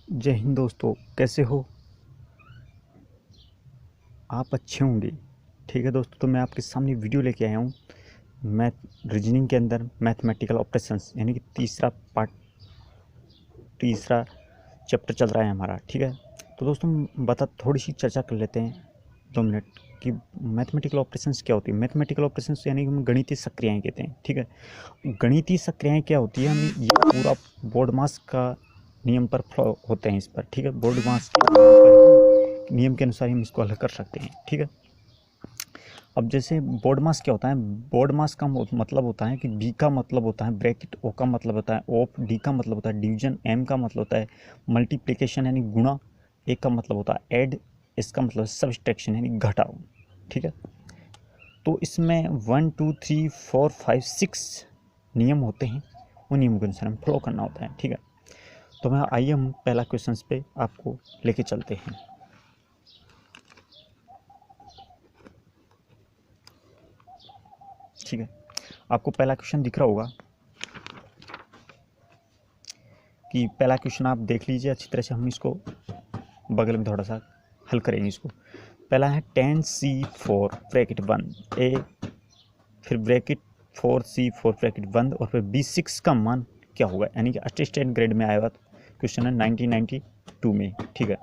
जय हिंद दोस्तों, कैसे हो आप? अच्छे होंगे। ठीक है दोस्तों, तो मैं आपके सामने वीडियो लेके आया हूँ मैथ रीजनिंग के अंदर मैथमेटिकल ऑपरेशंस, यानी कि तीसरा चैप्टर चल रहा है हमारा। ठीक है, तो दोस्तों थोड़ी सी चर्चा कर लेते हैं 2 मिनट कि मैथमेटिकल ऑपरेशंस क्या होती है। मैथमेटिकल ऑपरेशंस यानी कि हम गणितीय सक्रियाएँ कहते हैं। ठीक है, गणितीय सक्रियाएँ क्या होती है, हम ये पूरा बोर्ड मास का नियम पर फॉलो होते हैं इस पर। ठीक है, बोर्ड मास के नियम के अनुसार हम इसको हल कर सकते हैं। ठीक है, अब जैसे बोर्ड मास क्या होता है, बोर्ड मास का मतलब होता है कि बी का मतलब होता है ब्रैकेट, ओ का मतलब होता है ऑफ, डी का मतलब होता है डिवीजन, एम का मतलब होता है मल्टीप्लिकेशन यानी गुणा, ए का मतलब होता है ऐड, इसका मतलब सब्सट्रैक्शन यानी घटाओ। ठीक है, तो इसमें 1 2 3 4 5 6 नियम होते हैं, उन नियमों के अनुसार हमें फॉलो करना होता है। ठीक है, तो मैं आइए हम पहला क्वेश्चन पे आपको लेके चलते हैं। ठीक है, आपको पहला क्वेश्चन दिख रहा होगा कि पहला क्वेश्चन आप देख लीजिए अच्छी तरह से, हम इसको बगल में थोड़ा सा हल करेंगे इसको। पहला है 10C4 ब्रैकेट बंद ए, फिर ब्रैकेट 4C4 ब्रैकेट बंद, और फिर B6 का मान क्या होगा, यानी कि असिस्टेंट ग्रेड में आया हुआ क्वेश्चन है 1992 में। ठीक है,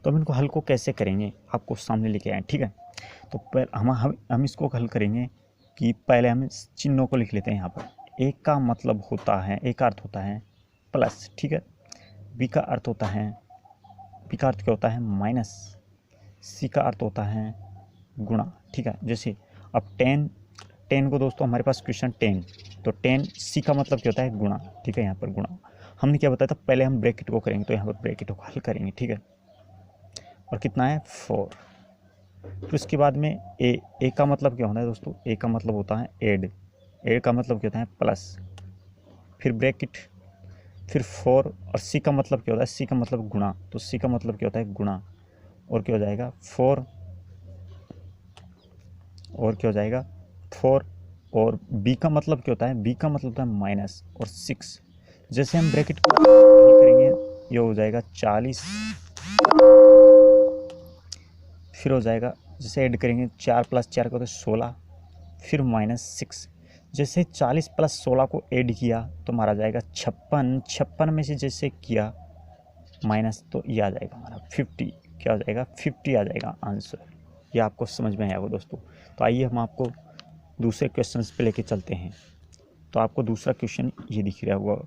तो हम इनको हल को कैसे करेंगे आपको सामने लेके आए। ठीक है, तो पहले हम इसको हल करेंगे कि पहले हम चिन्हों को लिख लेते हैं यहाँ पर। एक का मतलब होता है, एक का अर्थ होता है प्लस। ठीक है, बी का अर्थ होता है, बी का अर्थ क्या होता है माइनस, सी का अर्थ होता है गुणा। ठीक है, जैसे अब 10 को दोस्तों हमारे पास क्वेश्चन 10, तो 10 सी का मतलब क्या होता है गुणा। ठीक है, यहाँ पर गुणा हमने क्या बताया था, पहले हम ब्रैकेट को करेंगे, तो यहाँ पर ब्रैकेट को हल करेंगे। ठीक है, और कितना है 4। फिर उसके बाद में ए का मतलब क्या होता है दोस्तों, ए का मतलब होता है ऐड, ए का मतलब क्या होता है प्लस, फिर ब्रैकेट, फिर 4, और सी का मतलब क्या होता है, सी का मतलब गुणा, तो सी का मतलब क्या होता है गुणा, और क्या हो जाएगा 4, और क्या हो जाएगा 4, और बी का मतलब क्या होता है, बी का मतलब होता है माइनस और 6। जैसे हम ब्रैकेट को हल करेंगे ये हो जाएगा 40, फिर हो जाएगा जैसे ऐड करेंगे 4 + 4 का तो 16, फिर -6। जैसे 40 + 16 को ऐड किया तो हमारा जाएगा 56, 56 में से जैसे किया माइनस तो ये आ जाएगा हमारा 50। क्या हो जाएगा 50 आ जाएगा आंसर। ये आपको समझ में आया होगा दोस्तों। तो आइए हम आपको दूसरे क्वेश्चन पे लेके चलते हैं। तो आपको दूसरा क्वेश्चन ये दिख रहा होगा।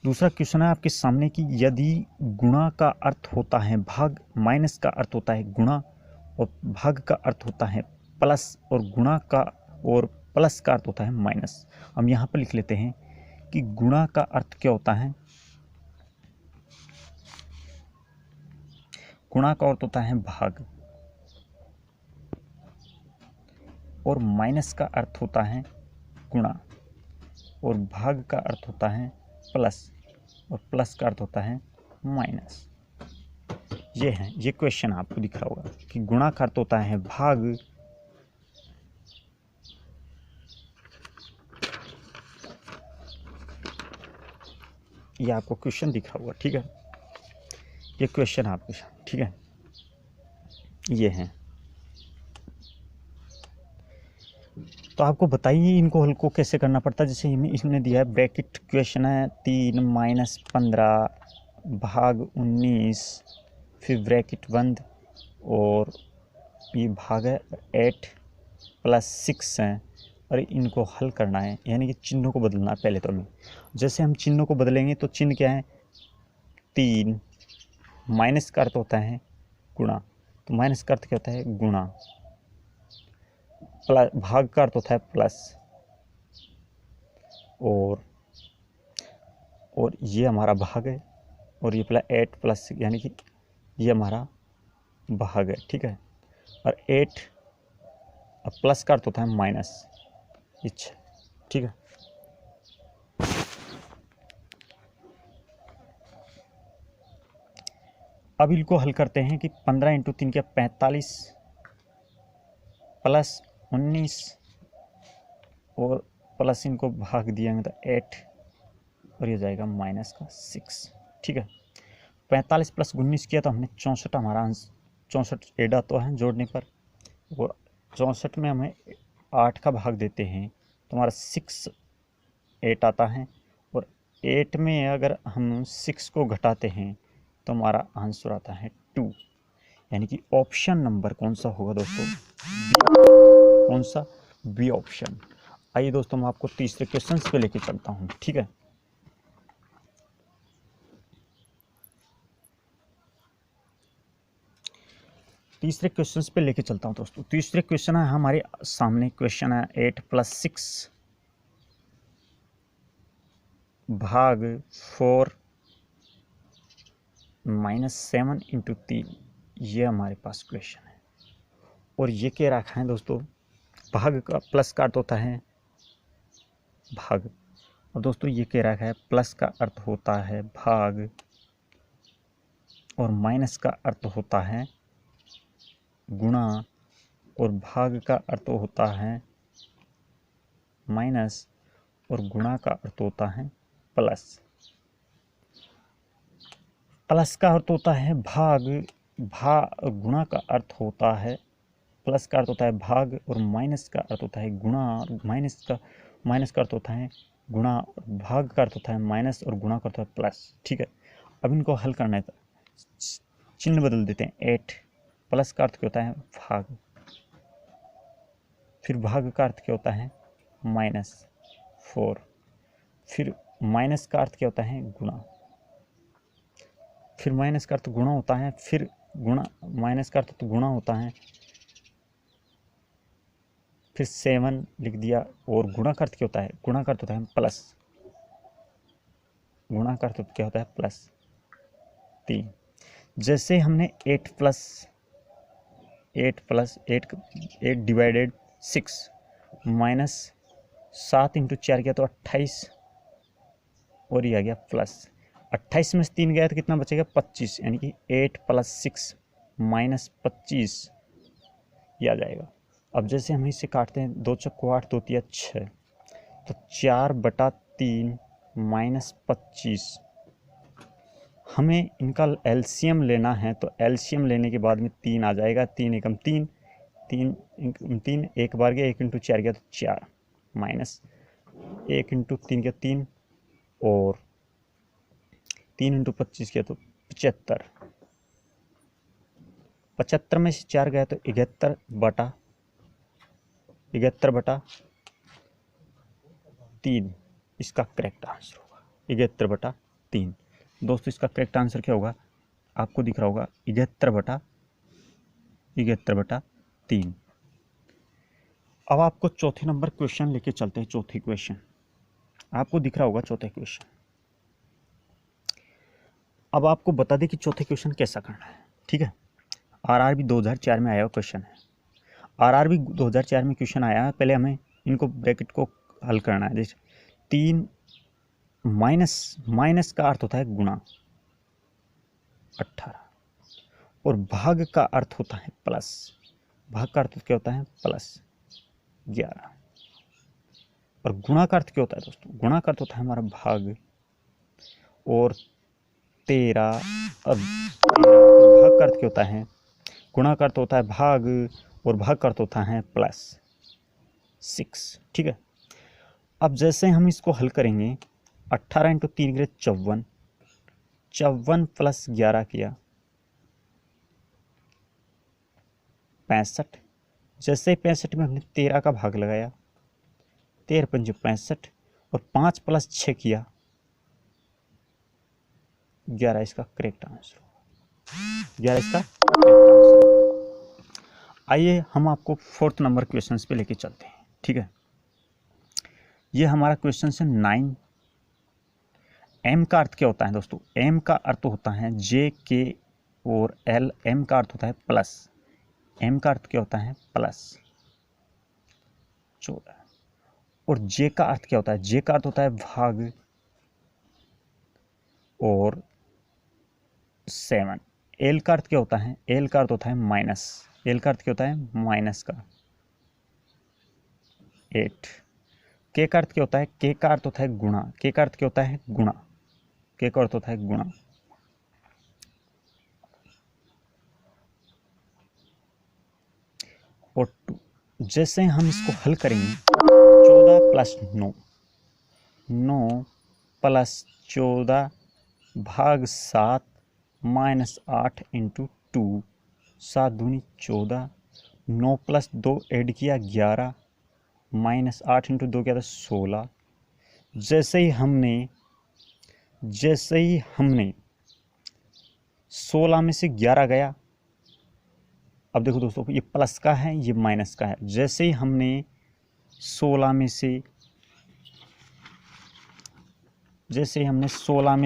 दूसरा क्वेश्चन है आपके सामने कि यदि गुणा का अर्थ होता है भाग, माइनस का अर्थ होता है गुणा, और भाग का अर्थ होता है प्लस, और गुणा का और प्लस का अर्थ होता है माइनस। हम यहाँ पर लिख लेते हैं कि गुणा का अर्थ क्या होता है, गुणा का अर्थ होता है भाग, और माइनस का अर्थ होता है गुणा, और भाग का अर्थ होता है प्लस, और प्लस का अर्थ होता है माइनस। ये है, ये क्वेश्चन आपको दिख रहा होगा कि गुणा का अर्थ होता है भाग, ये आपको क्वेश्चन दिख रहा होगा। ठीक है, ये क्वेश्चन आपके सामने। ठीक है, ये है, तो आपको बताइए इनको हल को कैसे करना पड़ता है। जैसे इसने दिया है ब्रैकेट, क्वेश्चन है 3 - 15 भाग 19, फिर ब्रैकेट बंद, और ये भाग है 8 + 6 है, और इनको हल करना है, यानी कि चिन्हों को बदलना है पहले तो हमें। जैसे हम चिन्हों को बदलेंगे तो चिन्ह क्या है 3, माइनस का अर्थ होता है गुणा, तो माइनस का अर्थ क्या होता है गुणा, प्लस भाग का अर्थ होता है प्लस, और ये हमारा भाग है, और ये 8 + यानी कि ये हमारा भाग है। ठीक है, और 8 प्लस का अर्थ होता है माइनस, अच्छा। ठीक है, अब इनको हल करते हैं कि 15 × 3 क्या 45 + 19, और प्लस इनको भाग दिएंगे तो 8, और ये जाएगा -6। ठीक है, 45 प्लस 19 किया तो हमने 64, हमारा आंसर 64 ऐड आता है जोड़ने पर, और 64 में हमें 8 का भाग देते हैं तो हमारा 6 8 आता है, और 8 में अगर हम 6 को घटाते हैं तो हमारा आंसर आता है 2। यानी कि ऑप्शन नंबर कौन सा होगा दोस्तों? कौन सा? B option. आइए दोस्तों मैं आपको तीसरे क्वेश्चन पे लेके चलता हूँ, ठीक है। तीसरे क्वेश्चन पे लेके चलता हूँ दोस्तों। तीसरे क्वेश्चन है हमारे सामने, क्वेश्चन है 8 + 6 भाग 4 - 7 × 3, ये हमारे पास क्वेश्चन है। और ये क्या रखा है दोस्तों? भाग का प्लस का अर्थ होता है भाग, और दोस्तों ये क्या रखा है? प्लस का अर्थ होता है भाग और माइनस का अर्थ होता है गुणा, और भाग का अर्थ होता है माइनस, और गुणा का अर्थ होता है प्लस। प्लस का अर्थ होता है भाग, गुणा का अर्थ होता है, प्लस का अर्थ होता है भाग, और माइनस का अर्थ होता है गुणा, और माइनस का अर्थ होता है गुणा, और भाग का अर्थ होता है माइनस, और गुणा का अर्थ होता है प्लस, ठीक है। अब इनको हल करना है, चिन्ह बदल देते हैं। 8 प्लस का अर्थ क्या होता है? भाग, फिर भाग का अर्थ क्या होता है? -4, फिर माइनस का अर्थ क्या होता है? गुणा, फिर माइनस का अर्थ गुणा होता है, फिर गुणा, माइनस का अर्थ तो गुणा होता है, फिर 7 लिख दिया, और गुणा का अर्थ क्या होता है? गुणा का अर्थ होता है प्लस, गुणा का अर्थ क्या होता है? +3। जैसे हमने 8 डिवाइडेड 6 -7 × 4 किया तो 28, और ये आ गया प्लस 28 में से 3 गया तो कितना बचेगा? 25, यानी कि 8 + 6 - 25 ये आ जाएगा। अब जैसे हम इसे काटते हैं, 2 चक्को 8, 2 तिया 6, तो 4/3 - 25, हमें इनका एलसीएम लेना है, तो एलसीएम लेने के बाद में 3 आ जाएगा। 3 एकम 3, 3 एक बार गया, 1 × 4 गया तो 4, माइनस 1 × 3 गया 3, और 3 × 25 किया तो 75, 75 में से 4 गया तो 71/3, इसका करेक्ट आंसर होगा 71/3। दोस्तों इसका करेक्ट आंसर क्या होगा? आपको दिख रहा होगा 71/3। अब आपको चौथे नंबर क्वेश्चन लेके चलते हैं। चौथे क्वेश्चन आपको दिख रहा होगा, चौथे क्वेश्चन। अब आपको बता दें कि चौथे क्वेश्चन कैसा करना है, ठीक है। आरआरबी 2004 में आया हुआ क्वेश्चन है। आरआरबी 2004 में क्वेश्चन आया है, पहले हमें इनको ब्रैकेट को हल करना है। जैसे 3 माइनस का अर्थ होता है गुणा 18, और भाग का अर्थ होता है प्लस, भाग का अर्थ क्या होता है? +11, और गुणा का अर्थ क्या होता है दोस्तों? गुणा का अर्थ होता है हमारा भाग, और 13, और भाग का अर्थ क्या होता है? गुणा का अर्थ होता है भाग, और भाग का अर्थ होता है +6, ठीक है। अब जैसे हम इसको हल करेंगे, 18 × 3 = 54, 54 + 11 किया 65। जैसे 65 में हमने 13 का भाग लगाया, 13 × 5 = 65, और 5 + 6 किया 11, इसका करेक्ट आंसर होगा 11, इसका करेक्ट आंसर। आइए हम आपको 4th नंबर क्वेश्चन पे लेके चलते हैं, ठीक है। ये हमारा क्वेश्चन है 9। एम का अर्थ क्या होता है दोस्तों? एम का अर्थ होता है JK और L। एम का अर्थ होता है प्लस, एम का अर्थ क्या होता है? +14। और जे का अर्थ क्या होता है? जे का अर्थ होता है भाग, और 7। एल का अर्थ क्या होता है? एल का अर्थ होता है माइनस, एल का अर्थ क्या होता है? माइनस का 8। के का अर्थ क्या होता है? के का अर्थ होता है गुणा, के का अर्थ क्या होता है? गुणा, के का अर्थ होता है गुणा। और 2। जैसे हम इसको हल करेंगे 14 प्लस 9, 9 प्लस 14 भाग 7 माइनस 8 इंटू 2, 7 दूनी 14, 9 प्लस 2 ऐड किया 11 माइनस 8 इंटू 2 क्या था 16। जैसे ही हमने 16 में से 11 गया, अब देखो दोस्तों ये प्लस का है ये माइनस का है। जैसे ही हमने 16 में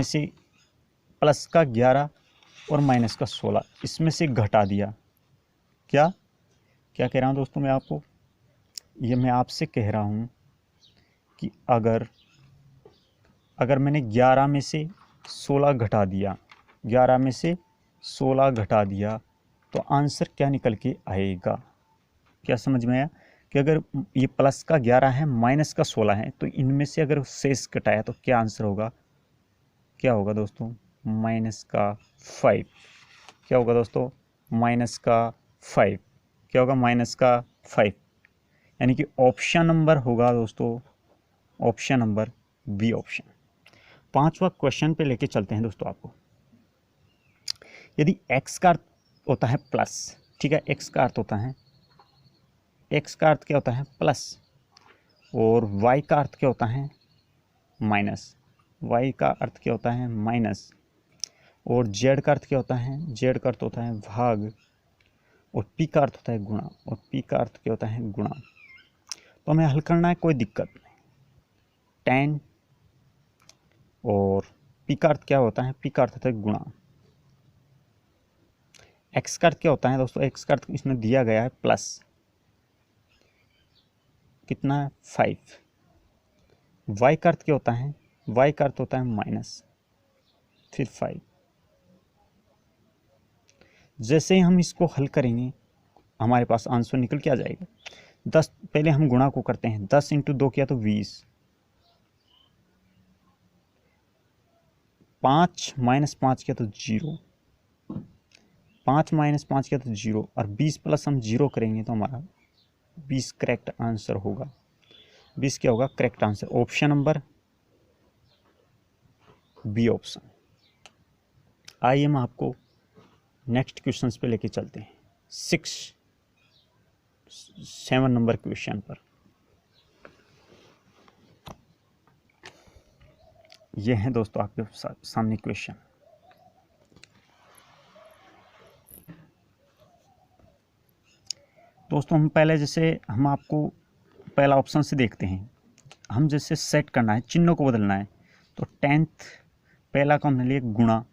से प्लस का 11 और माइनस का 16 इसमें से घटा दिया, क्या कह रहा हूँ दोस्तों मैं आपको, ये मैं आपसे कह रहा हूँ कि अगर मैंने 11 में से 16 घटा दिया, 11 में से 16 घटा दिया तो आंसर क्या निकल के आएगा। क्या समझ में आया कि अगर ये प्लस का 11 है माइनस का 16 है तो इनमें से अगर शेष घटाया तो क्या आंसर होगा, क्या होगा दोस्तों, माइनस का 5। क्या होगा दोस्तों, माइनस का 5। क्या होगा, माइनस का 5। यानी कि ऑप्शन नंबर होगा दोस्तों, ऑप्शन नंबर बी ऑप्शन। 5वां क्वेश्चन पे लेके चलते हैं दोस्तों आपको। यदि x का अर्थ होता है प्लस, ठीक है, x का अर्थ होता है, x का अर्थ क्या होता है प्लस, और y का अर्थ क्या होता है माइनस, y का अर्थ क्या होता है माइनस, और z का अर्थ क्या होता है, z का अर्थ होता है भाग, और p का अर्थ होता है गुणा, और p का अर्थ क्या होता है गुणा। तो हमें हल करना है, कोई दिक्कत नहीं। tan और p का अर्थ क्या होता है, p का अर्थ होता है गुणा। x का अर्थ क्या होता है दोस्तों, x का अर्थ इसमें दिया गया है प्लस, कितना है 5। y का अर्थ क्या होता है, y का अर्थ होता है माइनस, फिर 5। जैसे ही हम इसको हल करेंगे हमारे पास आंसर निकल के आ जाएगा। 10, पहले हम गुणा को करते हैं, 10 इंटू 2 किया तो 20, 5 माइनस 5 किया तो 0, 5 माइनस 5 किया तो 0, और 20 प्लस हम 0 करेंगे तो हमारा 20 करेक्ट आंसर होगा। 20 क्या होगा correct answer, option number B option. आइए हम आपको नेक्स्ट क्वेश्चन पे लेके चलते हैं, 7 नंबर क्वेश्चन पर। ये है दोस्तों आपके सामने क्वेश्चन। दोस्तों हम पहले जैसे हम आपको पहला ऑप्शन से देखते हैं, हम जैसे सेट करना है, चिन्हों को बदलना है, तो 10th पहला का हमने लिया गुणा,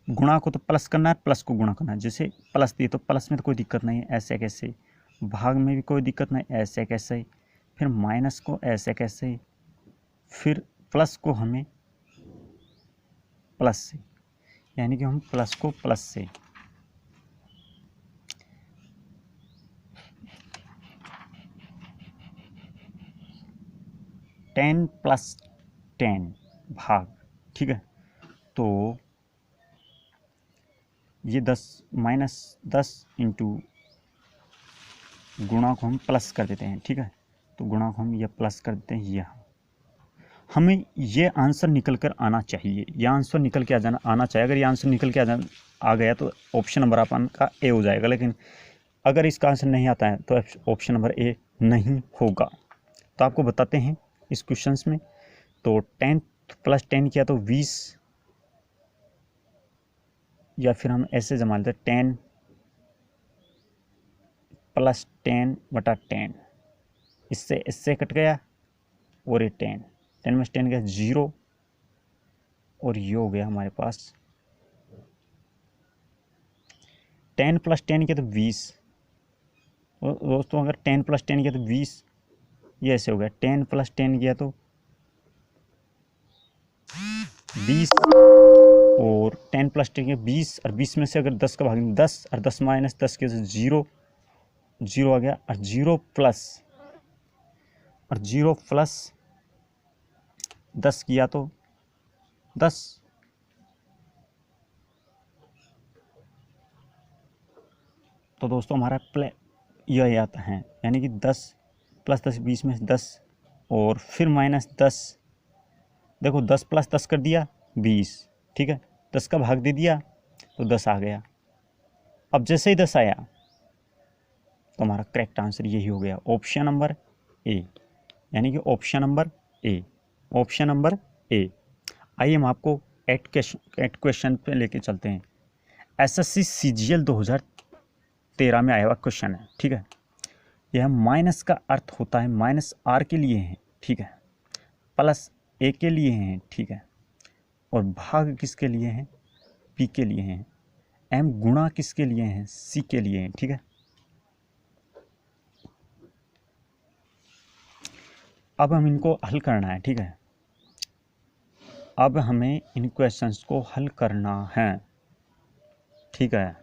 गुणा को तो प्लस करना है, प्लस को गुणा करना है। जैसे प्लस दिए तो प्लस में तो कोई दिक्कत नहीं है, ऐसे कैसे, भाग में भी कोई दिक्कत नहीं, ऐसे कैसे, फिर माइनस को ऐसे कैसे, फिर प्लस को हमें प्लस से, यानी कि हम प्लस को प्लस से, टेन प्लस 10 भाग, ठीक है, तो ये 10 माइनस 10 इंटू गुणा को हम प्लस कर देते हैं, ठीक है, तो गुणा को हम ये प्लस कर देते हैं, यह हमें ये आंसर निकल कर आना चाहिए, ये आंसर निकल के आना चाहिए। अगर ये आंसर निकल के आ गया तो ऑप्शन नंबर अपन का ए हो जाएगा, लेकिन अगर इसका आंसर नहीं आता है तो ऑप्शन नंबर ए नहीं होगा। तो आपको बताते हैं इस क्वेश्चन में, तो 10 प्लस 10 किया तो 20, या फिर हम ऐसे जमा लेते 10 प्लस 10 बटा 10, इससे कट गया, और ये 10 में 10 गया 0, और ये हो गया हमारे पास 10 प्लस 10 किया तो 20। दोस्तों अगर 10 प्लस 10 किया तो 20, ये ऐसे हो गया 10 प्लस 10 किया तो 20, और 10 प्लस 10 किया 20, और 20 में से अगर 10 का भाग 10, और 10 माइनस 10 किया तो 0, 0 आ गया, और 0 प्लस 10 किया तो 10। तो दोस्तों हमारा यह आता है, यानी कि 10 + 10 20 में 10 और फिर -10। देखो 10 + 10 कर दिया 20, ठीक है, 10 का भाग दे दिया तो 10 आ गया। अब जैसे ही 10 आया तो हमारा करेक्ट आंसर यही हो गया, ऑप्शन नंबर ए, यानी कि option number A, option number A. आइए हम आपको एट क्वेश्चन पे लेके चलते हैं। एसएससी सीजीएल 2013 में आया हुआ क्वेश्चन है, ठीक है। यह माइनस का अर्थ होता है -r के लिए है, ठीक है, +a के लिए है, ठीक है, और भाग किसके लिए है, p के लिए है, m गुणा किसके लिए है, c के लिए है, ठीक है। अब हम इनको हल करना है, ठीक है। अब हमें इन क्वेश्चंस को हल करना है, ठीक है।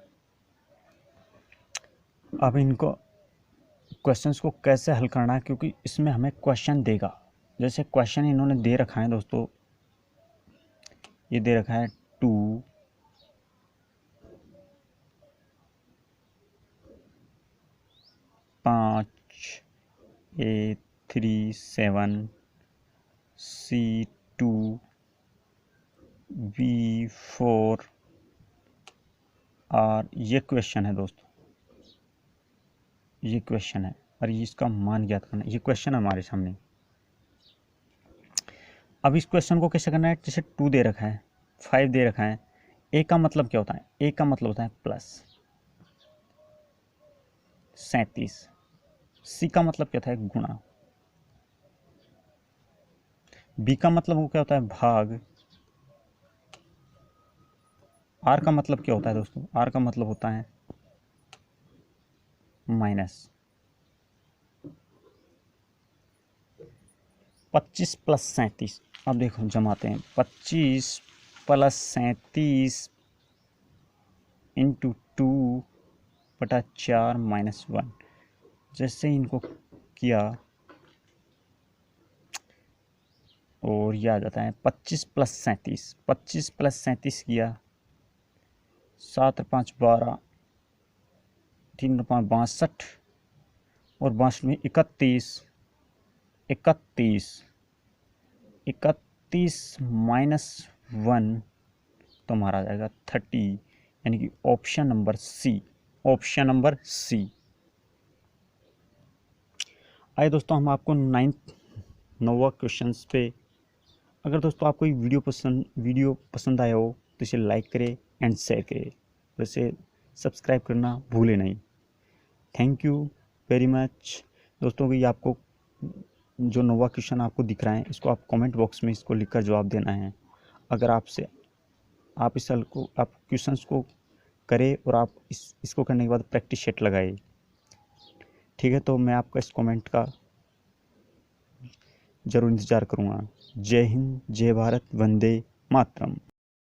अब इनको क्वेश्चंस को कैसे हल करना है, क्योंकि इसमें हमें क्वेश्चन देगा। जैसे क्वेश्चन इन्होंने दे रखा है दोस्तों, ये दे रखा है 2 5 A 3 7 C 2 B 4 और ये क्वेश्चन है दोस्तों, ये क्वेश्चन है और ये इसका मान ज्ञात करना है। ये क्वेश्चन है हमारे सामने। अब इस क्वेश्चन को कैसे करना है, जैसे 2 दे रखा है, 5 दे रखा है। ए का मतलब क्या होता है, ए का मतलब होता है +37। सी का मतलब क्या होता है, गुणा। बी का मतलब वो क्या होता है, भाग। आर का मतलब क्या होता है दोस्तों, आर का मतलब होता है माइनस। 25 + 37, अब देखो जमाते हैं। 25 + 37 × 2/4 - 1। जैसे इनको किया और ये आ जाता है 25 + 37। 25 + 37 किया, 7 × 5 12, 3 × 5 62 और 62 में 31, 31 -1 तो हमारा आ जाएगा 30, यानी कि option number C, option number C. आइए दोस्तों हम आपको 9वां क्वेश्चंस पे, अगर दोस्तों आपको ये वीडियो पसंद आया हो तो इसे लाइक करें एंड शेयर करें, वैसे सब्सक्राइब करना भूलें नहीं। थैंक यू वेरी मच दोस्तों। कि आपको जो 9वां क्वेश्चन आपको दिख रहा है, इसको आप कमेंट बॉक्स में इसको लिखकर जवाब देना है। अगर आप इस हल को, आप क्वेश्चंस को करें और आप इसको करने के बाद प्रैक्टिस सेट लगाए, ठीक है। तो मैं आपका इस कमेंट का ज़रूर इंतज़ार करूँगा। जय हिंद, जय भारत, वंदे मातरम।